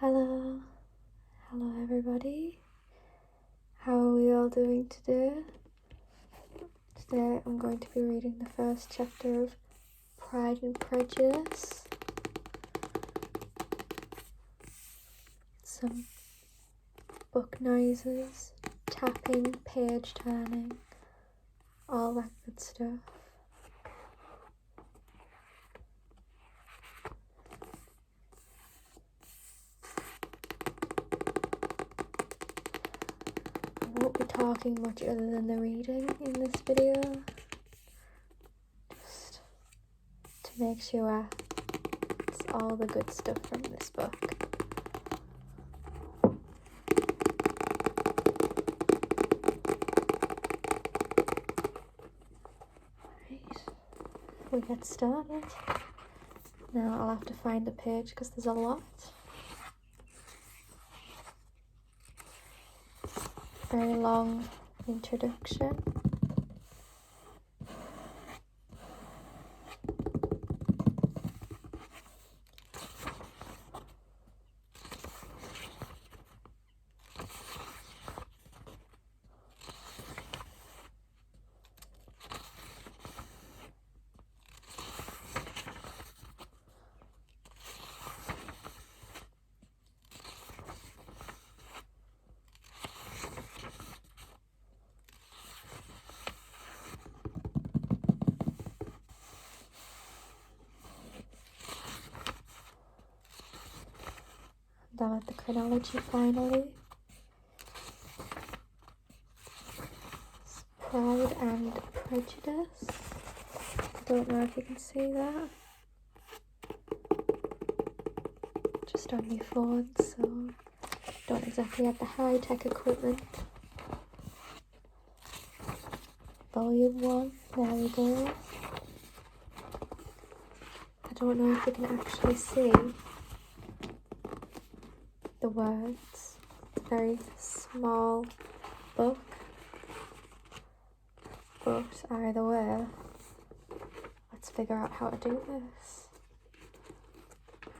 Hello everybody. How are we all doing today? Today I'm going to be reading the first chapter of Pride and Prejudice. Some book noises, tapping, page turning, all that good stuff. I won't be talking much other than the reading in this video, just to make sure it's all the good stuff from this book. Right, we get started. Now I'll have to find the page because there's a lot. Very long introduction. Down at the chronology finally. It's Pride and Prejudice. I don't know if you can see that. Just on my phone, so don't exactly have the high-tech equipment. Volume 1, there we go. I don't know if you can actually see the words. It's a very small book, but either way, let's figure out how to do this.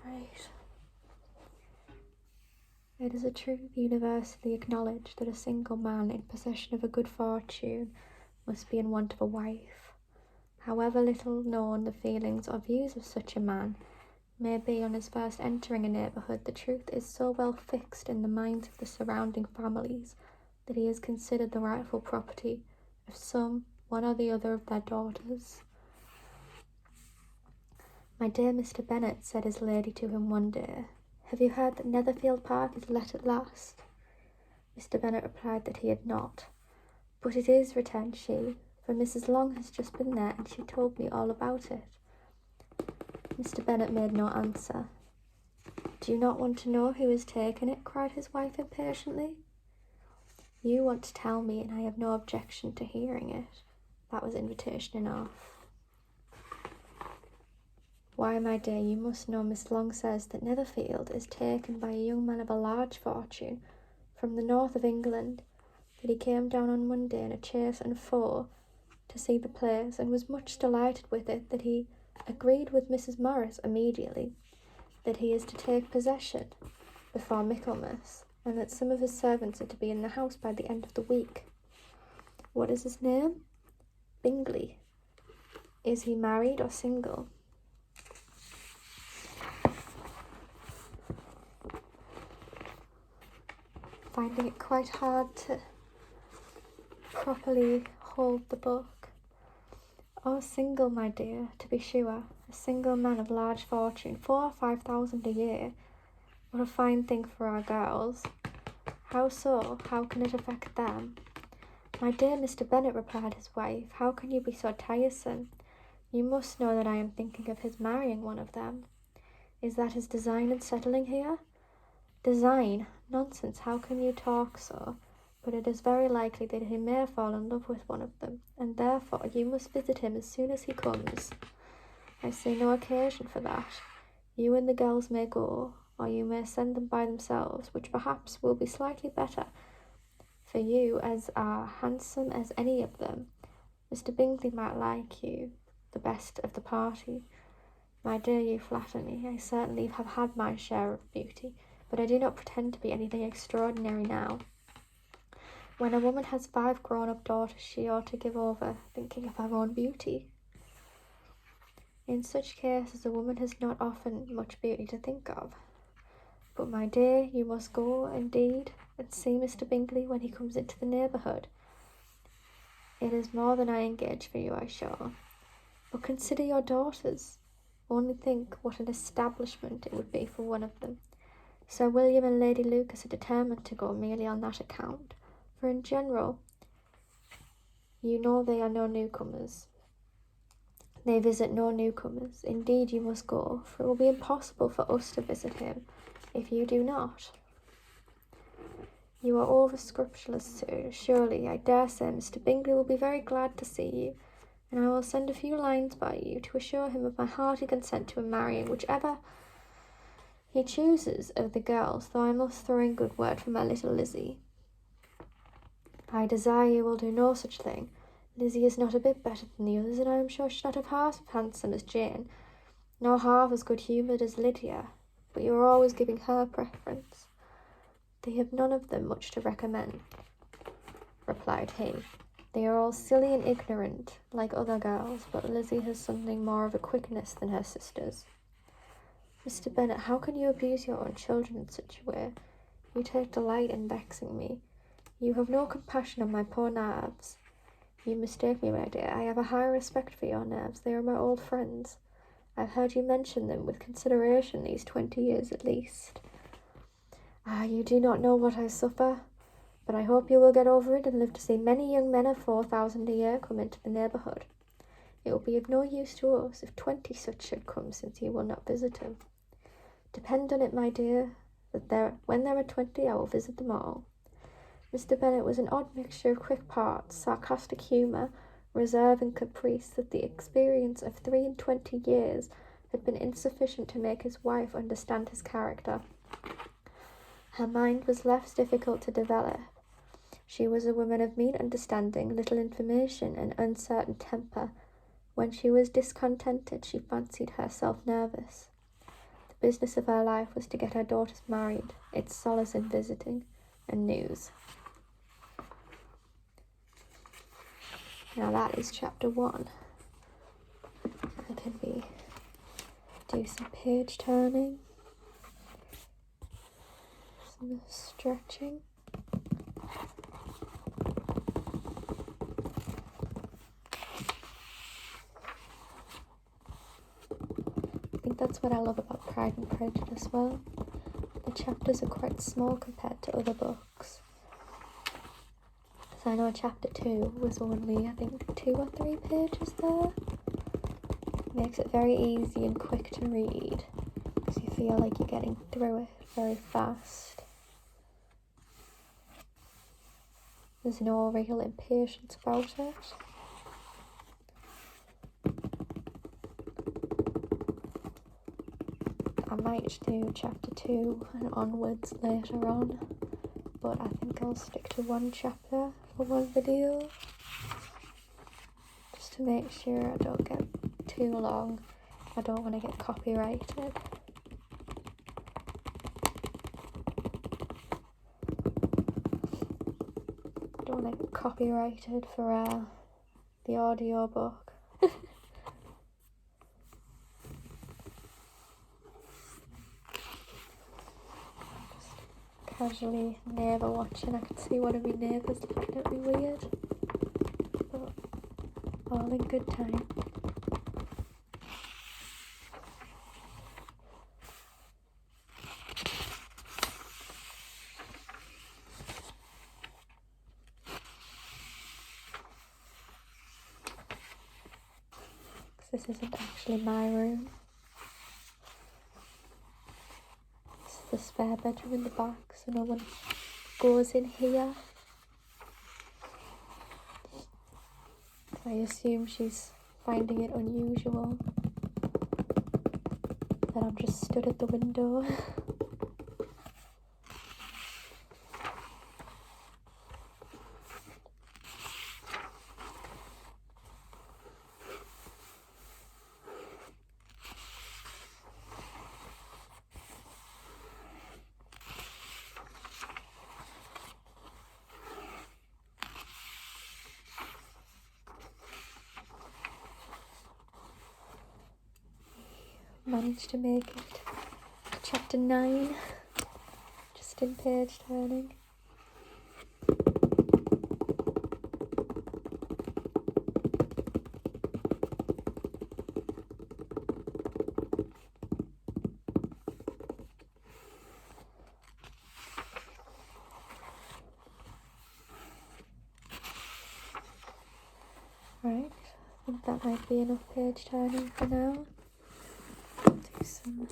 Right. It is a truth universally acknowledged that a single man in possession of a good fortune must be in want of a wife. However little known the feelings or views of such a man may be on his first entering a neighbourhood, the truth is so well fixed in the minds of the surrounding families that he is considered the rightful property of some one or the other of their daughters. "My dear Mr. Bennet," said his lady to him one day, "have you heard that Netherfield Park is let at last?" Mr. Bennet replied that he had not. "But it is," returned she, "for Mrs. Long has just been there, and she told me all about it." Mr. Bennet made no answer. "Do you not want to know who has taken it?" cried his wife impatiently. "You want to tell me, and I have no objection to hearing it." That was invitation enough. "Why, my dear, you must know Miss Long says that Netherfield is taken by a young man of a large fortune from the north of England, that he came down on Monday in a chaise and four to see the place, and was much delighted with it, that he agreed with Mrs. Morris immediately that he is to take possession before Michaelmas, and that some of his servants are to be in the house by the end of the week." "What is his name?" "Bingley." "Is he married or single?" Finding it quite hard to properly hold the book. "Oh, single, my dear, to be sure. A single man of large fortune, 4,000 or 5,000 a year. What a fine thing for our girls." "How so? How can it affect them?" "My dear Mr. Bennet," replied his wife, "how can you be so tiresome? You must know that I am thinking of his marrying one of them." "Is that his design in settling here?" "Design? Nonsense, how can you talk so? But it is very likely that he may fall in love with one of them, and therefore you must visit him as soon as he comes." "I see no occasion for that. You and the girls may go, or you may send them by themselves, which perhaps will be slightly better, for you as are handsome as any of them. Mr. Bingley might like you the best of the party." "My dear, you flatter me. I certainly have had my share of beauty, but I do not pretend to be anything extraordinary now. When a woman has 5 grown-up daughters, she ought to give over thinking of her own beauty. In such cases, a woman has not often much beauty to think of. But my dear, you must go, indeed, and see Mr. Bingley when he comes into the neighbourhood. It is more than I engage for you, I show. But consider your daughters. Only think what an establishment it would be for one of them. Sir William and Lady Lucas are determined to go merely on that account, for in general, you know they are no newcomers. They visit no newcomers. Indeed, you must go, for it will be impossible for us to visit him if you do not. You are over scrupulous, sir. Surely, I dare say Mr. Bingley will be very glad to see you, and I will send a few lines by you to assure him of my hearty consent to marrying whichever he chooses of the girls, though I must throw in good word for my little Lizzie. I desire you will do no such thing. Lizzie is not a bit better than the others, and I am sure she's not half as handsome as Jane, nor half as good-humoured as Lydia, but you are always giving her preference. They have none of them much to recommend, replied he. They are all silly and ignorant, like other girls, but Lizzie has something more of a quickness than her sisters. Mr. Bennet, how can you abuse your own children in such a way? You take delight in vexing me. You have no compassion on my poor nerves. You mistake me, my dear. I have a high respect for your nerves. They are my old friends. I've heard you mention them with consideration these 20 years at least. Ah, you do not know what I suffer, but I hope you will get over it and live to see many young men of 4,000 a year come into the neighbourhood. It will be of no use to us if 20 such should come, since you will not visit him. Depend on it, my dear, that when there are 20, I will visit them all. Mr. Bennet was an odd mixture of quick parts, sarcastic humour, reserve and caprice, that the experience of 23 years had been insufficient to make his wife understand his character. Her mind was less difficult to develop. She was a woman of mean understanding, little information, and uncertain temper. When she was discontented, she fancied herself nervous. The business of her life was to get her daughters married, its solace in visiting and news. Now that is chapter 1. I can do some page turning, some stretching. I think that's what I love about Pride and Prejudice as well. The chapters are quite small compared to other books. So I know chapter 2 was only, I think, 2 or 3 pages there. Makes it very easy and quick to read, because you feel like you're getting through it very fast. There's no real impatience about it. I might do chapter 2 and onwards later on, but I think I'll stick to one chapter for one video, just to make sure I don't get too long. I don't want to get copyrighted. I don't want to get copyrighted for the audiobook. Casually neighbour watching. I can see one of my neighbours looking at me weird, but all in good time. This isn't actually my room. This is the spare bedroom in the back, so no one goes in here. I assume she's finding it unusual that I'm just stood at the window. managed to make it to chapter 9, just in page turning. Right, I think that might be enough page turning for now. Do some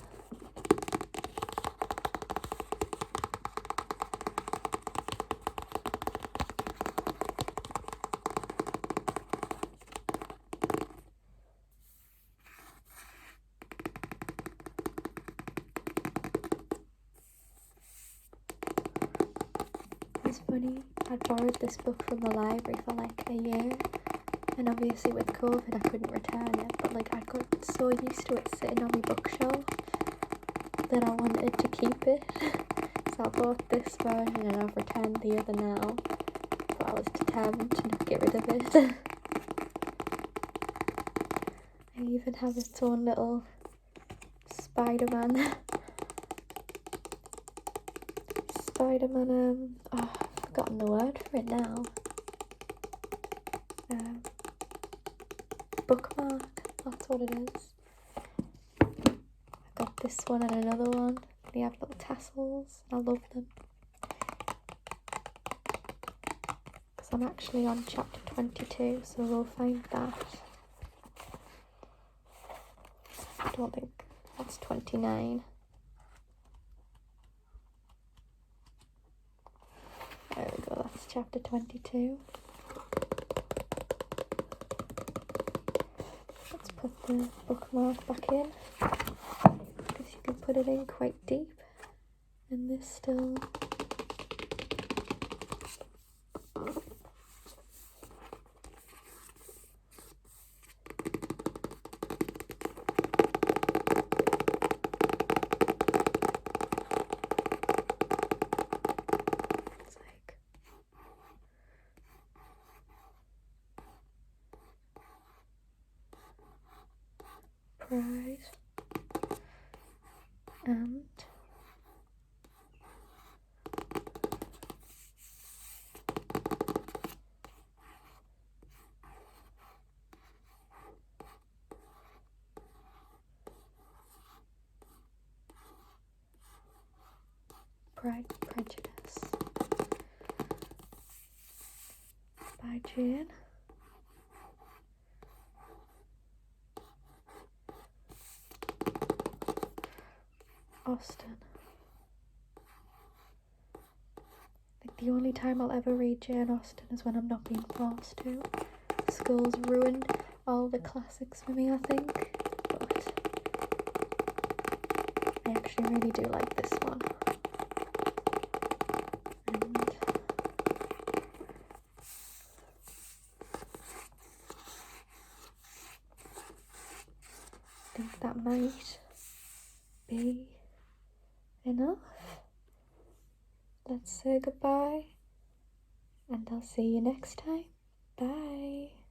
It's funny, I borrowed this book from the library for like a year, and obviously with COVID I couldn't return it, but like I got so used to it sitting on my bookshelf that I wanted to keep it. So I bought this version and I've returned the other now, but I was determined to not get rid of it. I even have its own little Spider-Man, I've forgotten the word for it now. Bookmark, that's what it is. I got this one and another one. They have little tassels. I love them. Because I'm actually on chapter 22, so we'll find that. I don't think that's 29. There we go, that's chapter 22. Let's put the bookmark back in, because you can put it in quite deep, and this still Pride and Pride and Prejudice by Jane Austen. I think the only time I'll ever read Jane Austen is when I'm not being forced to. School's ruined all the classics for me, I think, but I actually really do like this one. And I think that might be enough. Let's say goodbye, and I'll see you next time. Bye.